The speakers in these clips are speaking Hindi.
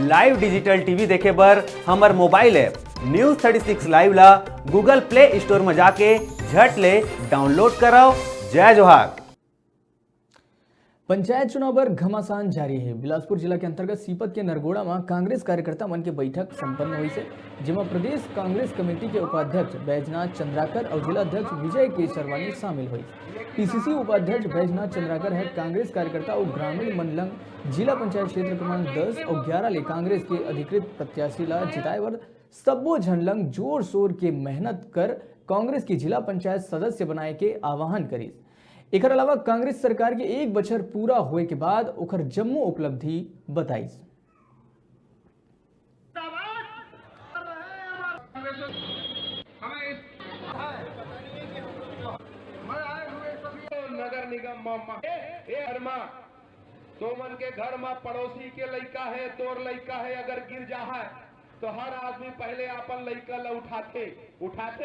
लाइव डिजिटल टीवी देखे बर हमर मोबाइल ऐप न्यूज 36 लाइव ला गूगल प्ले स्टोर में जाके झट ले डाउनलोड कराओ। जय जोहार। पंचायत चुनाव पर घमासान जारी है। बिलासपुर जिला के अंतर्गत सीपत के नरगोड़ा में कांग्रेस कार्यकर्ता मन के बैठक संपन्न हुई से, जिसमें प्रदेश कांग्रेस कमेटी के उपाध्यक्ष बैजनाथ चंद्राकर और जिला अध्यक्ष विजय केसरवानी शामिल हुई। पीसीसी उपाध्यक्ष बैजनाथ चंद्राकर है कांग्रेस कार्यकर्ता और ग्रामीण मंडलंग जिला पंचायत क्षेत्र क्रमांक 10 और 11 ले कांग्रेस के अधिकृत प्रत्याशी ला जिताए वर सब्बो झनलंग जोर शोर के मेहनत कर कांग्रेस की जिला पंचायत सदस्य बनाए के आह्वान करी। एकर अलावा कांग्रेस सरकार के 1 बछर पूरा होए के बाद ओकर जम्मू उपलब्धि बताई। नगर निगम तोमन के घर में पड़ोसी के लड़का है, तोर लड़का है, अगर गिर जा है तो हर आदमी पहले अपन लड़का ला उठाते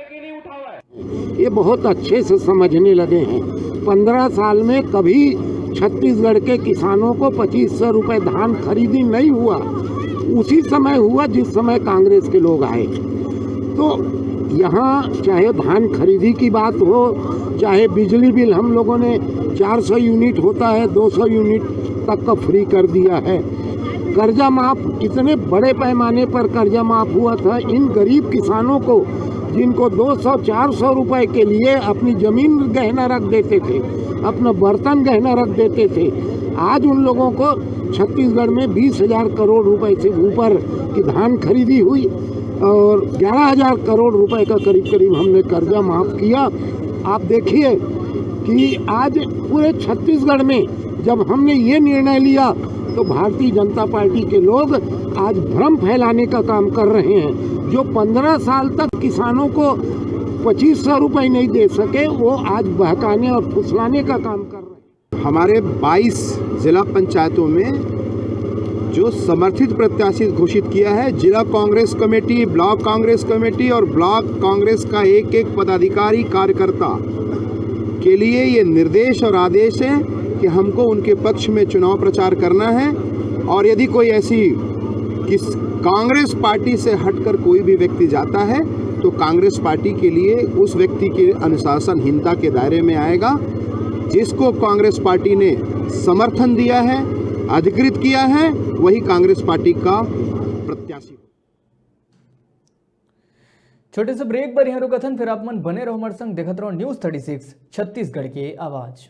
कि नहीं उठावा। ये बहुत अच्छे से समझने लगे हैं। 15 साल में कभी छत्तीसगढ़ के किसानों को 2500 रुपए धान खरीदी नहीं हुआ। उसी समय हुआ जिस समय कांग्रेस के लोग आए। तो यहाँ चाहे धान खरीदी की बात हो, चाहे बिजली बिल हम लोगों ने 400 यूनिट होता है 200 यूनिट तक का फ्री कर दिया है। कर्जा माफ, इतने बड़े पैमाने पर कर्जा माफ हुआ था इन गरीब किसानों को, जिनको 200-400 रुपए के लिए अपनी जमीन गहना रख देते थे, अपना बर्तन गहना रख देते थे। आज उन लोगों को छत्तीसगढ़ में 20,000 करोड़ रुपए से ऊपर की धान खरीदी हुई और 11,000 करोड़ रुपए का करीब हमने कर्जा माफ किया। आप देखिए कि आज पूरे छत्तीसगढ़ में जब हमने ये निर्णय लिया तो भारतीय जनता पार्टी के लोग आज भ्रम फैलाने का काम कर रहे हैं। जो 15 साल तक किसानों को 2500 रुपए नहीं दे सके, वो आज बहकाने और फुसलाने का काम कर रहे हैं। हमारे 22 जिला पंचायतों में जो समर्थित प्रत्याशी घोषित किया है, जिला Congress committee, block Congress committee और ब्लॉक कांग्रेस का एक पदाधिकारी कार्यकर्ता के लिए ये निर्देश और आदेश है कि हमको उनके पक्ष में चुनाव प्रचार करना है। और यदि कोई ऐसी किस कांग्रेस पार्टी से हटकर कोई भी व्यक्ति जाता है तो कांग्रेस पार्टी के लिए उस व्यक्ति के अनुशासनहीनता के दायरे में आएगा। जिसको कांग्रेस पार्टी ने समर्थन दिया है, अधिकृत किया है, वही कांग्रेस पार्टी का प्रत्याशी। छोटे से ब्रेक पर यहाँ रुकथन, फिर आप मन बने रहो हमारे संग, देखते रहो न्यूज 36 छत्तीसगढ़ के आवाज।